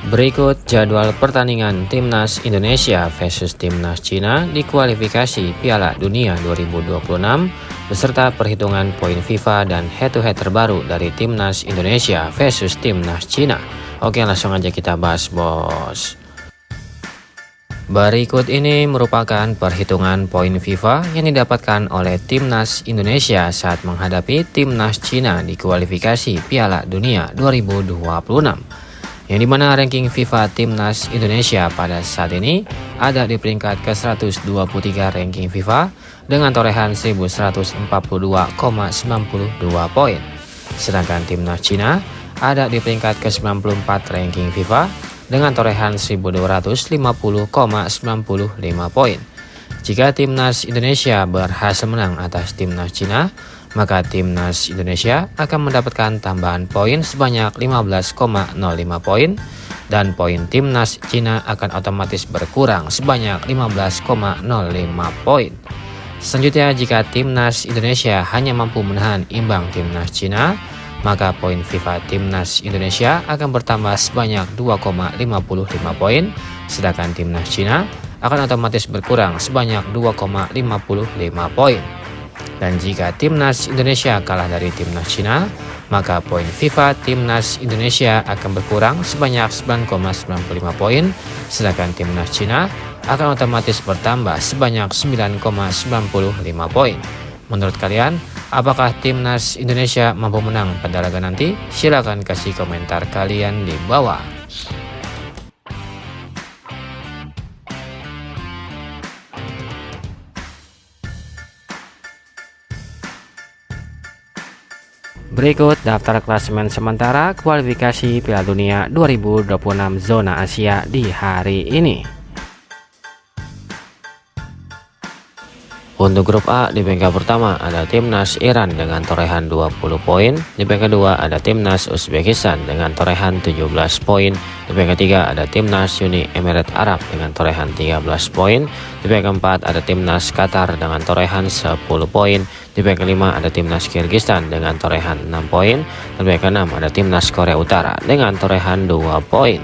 Berikut jadwal pertandingan Timnas Indonesia versus Timnas Cina di kualifikasi Piala Dunia 2026 beserta perhitungan poin FIFA dan head-to-head terbaru dari Timnas Indonesia versus Timnas Cina. Oke, langsung aja kita bahas, bos. Berikut ini merupakan perhitungan poin FIFA yang didapatkan oleh Timnas Indonesia saat menghadapi Timnas Cina di kualifikasi Piala Dunia 2026. Yang dimana ranking FIFA Timnas Indonesia pada saat ini ada di peringkat ke-123 ranking FIFA dengan torehan 1142,92 poin. Sedangkan Timnas Cina ada di peringkat ke-94 ranking FIFA dengan torehan 1250,95 poin. Jika Timnas Indonesia berhasil menang atas Timnas Cina, maka Timnas Indonesia akan mendapatkan tambahan poin sebanyak 15,05 poin dan poin Timnas Cina akan otomatis berkurang sebanyak 15,05 poin. Selanjutnya, jika Timnas Indonesia hanya mampu menahan imbang Timnas Cina, maka poin FIFA Timnas Indonesia akan bertambah sebanyak 2,55 poin, sedangkan Timnas Cina akan otomatis berkurang sebanyak 2,55 poin. Dan jika Timnas Indonesia kalah dari Timnas Cina, maka poin FIFA Timnas Indonesia akan berkurang sebanyak 9,95 poin, sedangkan Timnas Cina akan otomatis bertambah sebanyak 9,95 poin. Menurut kalian, apakah Timnas Indonesia mampu menang pada laga nanti? Silahkan kasih komentar kalian di bawah. Berikut daftar klasemen sementara kualifikasi Piala Dunia 2026 zona Asia di hari ini. Untuk grup A, di peringkat pertama ada Timnas Iran dengan torehan 20 poin. Di peringkat kedua ada Timnas Uzbekistan dengan torehan 17 poin. Di peringkat ketiga ada Timnas Uni Emirat Arab dengan torehan 13 poin. Di peringkat keempat ada Timnas Qatar dengan torehan 10 poin. Di peringkat kelima ada Timnas Kyrgyzstan dengan torehan 6 poin. Dan di peringkat keenam ada Timnas Korea Utara dengan torehan 2 poin.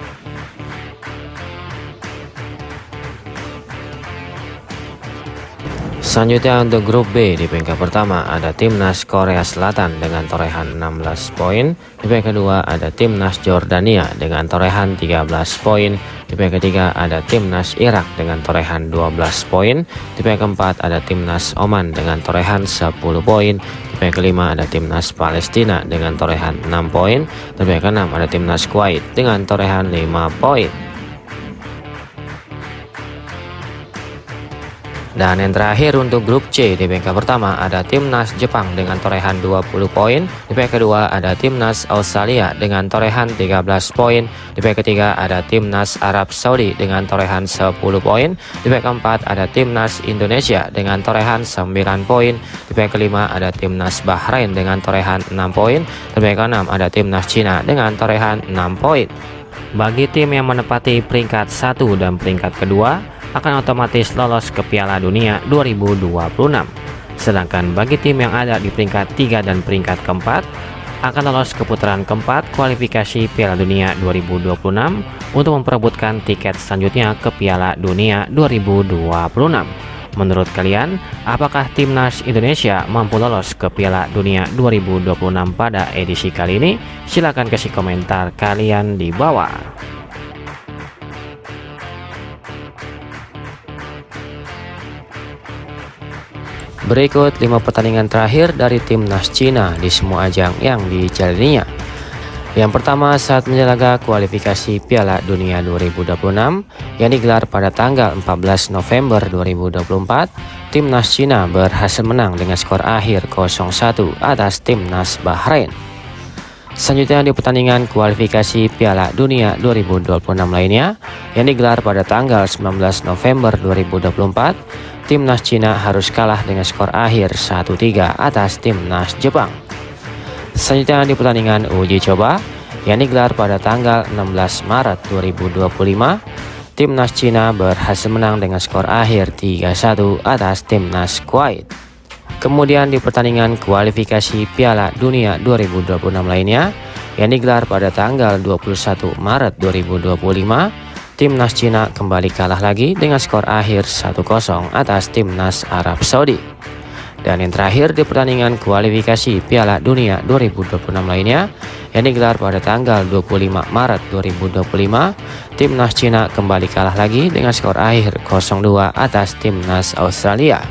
Selanjutnya untuk grup B, di peringkat pertama ada Timnas Korea Selatan dengan torehan 16 poin. Di peringkat kedua ada Timnas Jordania dengan torehan 13 poin. Di peringkat ketiga ada Timnas Irak dengan torehan 12 poin. Di peringkat keempat ada Timnas Oman dengan torehan 10 poin. Di peringkat kelima ada Timnas Palestina dengan torehan 6 poin. Dan di peringkat keenam ada Timnas Kuwait dengan torehan 5 poin. Dan yang terakhir untuk grup C, di peringkat pertama ada Timnas Jepang dengan torehan 20 poin. Di peringkat kedua ada Timnas Australia dengan torehan 13 poin. Di peringkat ketiga ada Timnas Arab Saudi dengan torehan 10 poin. Di peringkat keempat ada Timnas Indonesia dengan torehan 9 poin. Di peringkat kelima ada Timnas Bahrain dengan torehan 6 poin. Di peringkat keenam ada Timnas Cina dengan torehan 6 poin. Bagi tim yang menempati peringkat 1 dan peringkat kedua akan otomatis lolos ke Piala Dunia 2026. Sedangkan bagi tim yang ada di peringkat 3 dan peringkat keempat akan lolos ke putaran keempat kualifikasi Piala Dunia 2026 untuk memperebutkan tiket selanjutnya ke Piala Dunia 2026. Menurut kalian, apakah Timnas Indonesia mampu lolos ke Piala Dunia 2026 pada edisi kali ini? Silahkan kasih komentar kalian di bawah. Berikut 5 pertandingan terakhir dari Timnas Cina di semua ajang yang dijalaninya. Yang pertama, saat menjaga kualifikasi Piala Dunia 2026 yang digelar pada tanggal 14 November 2024, Timnas Cina berhasil menang dengan skor akhir 0-1 atas Timnas Bahrain. Selanjutnya di pertandingan kualifikasi Piala Dunia 2026 lainnya yang digelar pada tanggal 19 November 2024, Timnas Cina harus kalah dengan skor akhir 1-3 atas Timnas Jepang. Selanjutnya di pertandingan uji coba yang digelar pada tanggal 16 Maret 2025, Timnas Cina berhasil menang dengan skor akhir 3-1 atas Timnas Kuwait. Kemudian di pertandingan kualifikasi Piala Dunia 2026 lainnya yang digelar pada tanggal 21 Maret 2025, timnas Cina kembali kalah lagi dengan skor akhir 1-0 atas timnas Arab Saudi. Dan yang terakhir di pertandingan kualifikasi Piala Dunia 2026 lainnya yang digelar pada tanggal 25 Maret 2025, timnas Cina kembali kalah lagi dengan skor akhir 0-2 atas timnas Australia.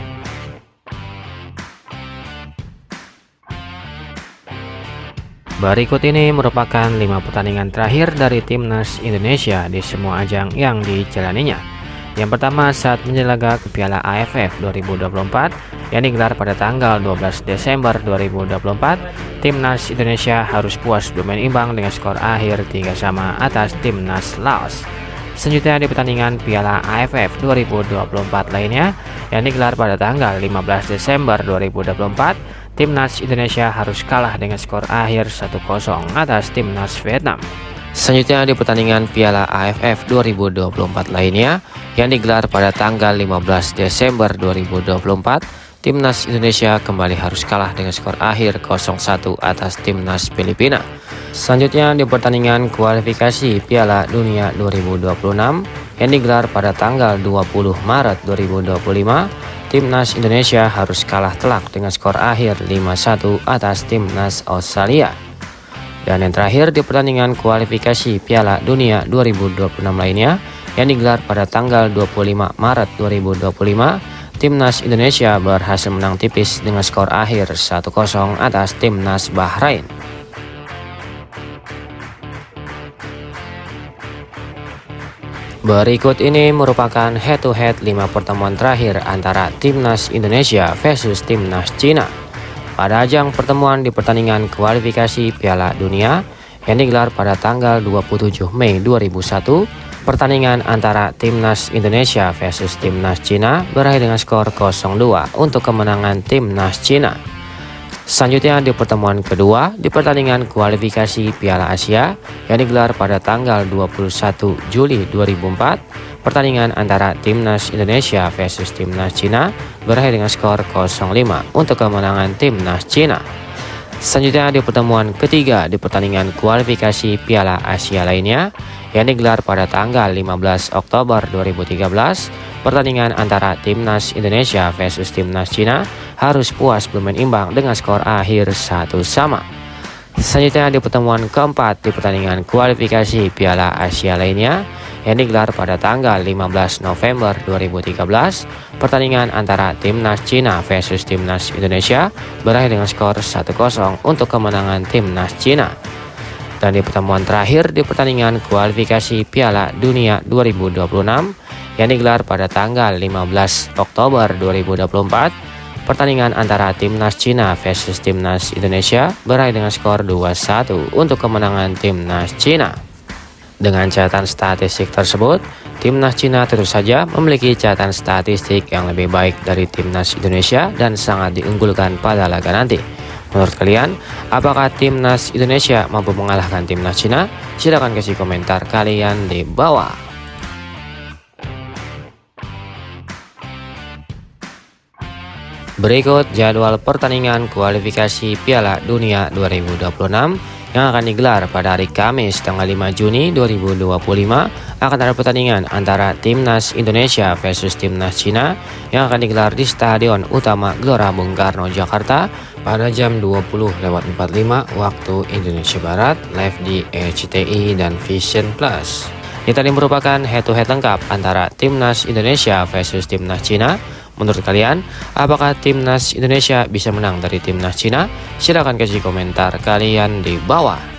Berikut ini merupakan 5 pertandingan terakhir dari timnas Indonesia di semua ajang yang dijalaninya. Yang pertama, saat menjelajah Piala AFF 2024 yang digelar pada tanggal 12 Desember 2024, timnas Indonesia harus puas bermain imbang dengan skor akhir 3-3 atas timnas Laos. Selanjutnya di pertandingan Piala AFF 2024 lainnya yang digelar pada tanggal 15 Desember 2024, timnas Indonesia harus kalah dengan skor akhir 1-0 atas timnas Vietnam. Selanjutnya di pertandingan Piala AFF 2024 lainnya yang digelar pada tanggal 15 Desember 2024, timnas Indonesia kembali harus kalah dengan skor akhir 0-1 atas timnas Filipina. Selanjutnya di pertandingan kualifikasi Piala Dunia 2026 yang digelar pada tanggal 20 Maret 2025, timnas Indonesia harus kalah telak dengan skor akhir 5-1 atas timnas Australia. Dan yang terakhir di pertandingan kualifikasi Piala Dunia 2026 lainnya yang digelar pada tanggal 25 Maret 2025, timnas Indonesia berhasil menang tipis dengan skor akhir 1-0 atas timnas Bahrain. Berikut ini merupakan head-to-head 5 pertemuan terakhir antara timnas Indonesia versus timnas Cina pada ajang pertemuan di pertandingan kualifikasi Piala Dunia yang digelar pada tanggal 27 Mei 2001. Pertandingan antara timnas Indonesia versus timnas Cina berakhir dengan skor 0-2 untuk kemenangan timnas Cina. Selanjutnya di pertemuan kedua di pertandingan kualifikasi Piala Asia yang digelar pada tanggal 21 Juli 2004, pertandingan antara timnas Indonesia versus timnas Cina berakhir dengan skor 0-5 untuk kemenangan timnas Cina. Selanjutnya di pertemuan ketiga di pertandingan kualifikasi Piala Asia lainnya yang digelar pada tanggal 15 Oktober 2013, pertandingan antara timnas Indonesia versus timnas Cina harus puas bermain imbang dengan skor akhir 1-1. Selanjutnya di pertemuan keempat di pertandingan kualifikasi Piala Asia lainnya yang digelar pada tanggal 15 November 2013, pertandingan antara timnas Cina versus timnas Indonesia berakhir dengan skor 1-0 untuk kemenangan timnas Cina. Dan di pertemuan terakhir di pertandingan kualifikasi Piala Dunia 2026 yang digelar pada tanggal 15 Oktober 2024, pertandingan antara timnas Cina versus timnas Indonesia berakhir dengan skor 2-1 untuk kemenangan timnas Cina. Dengan catatan statistik tersebut, timnas Cina tentu saja memiliki catatan statistik yang lebih baik dari timnas Indonesia dan sangat diunggulkan pada laga nanti. Menurut kalian, apakah timnas Indonesia mampu mengalahkan timnas Cina? Silahkan kasih komentar kalian di bawah. Berikut jadwal pertandingan kualifikasi Piala Dunia 2026 yang akan digelar pada hari Kamis tanggal 5 Juni 2025. Akan ada pertandingan antara timnas Indonesia versus timnas Cina yang akan digelar di Stadion Utama Gelora Bung Karno, Jakarta pada jam 20.45 waktu Indonesia Barat, live di RCTI dan Vision Plus. Ini tadi merupakan head-to-head lengkap antara timnas Indonesia versus timnas Cina. Menurut kalian, apakah timnas Indonesia bisa menang dari timnas Cina? Silahkan kasih komentar kalian di bawah.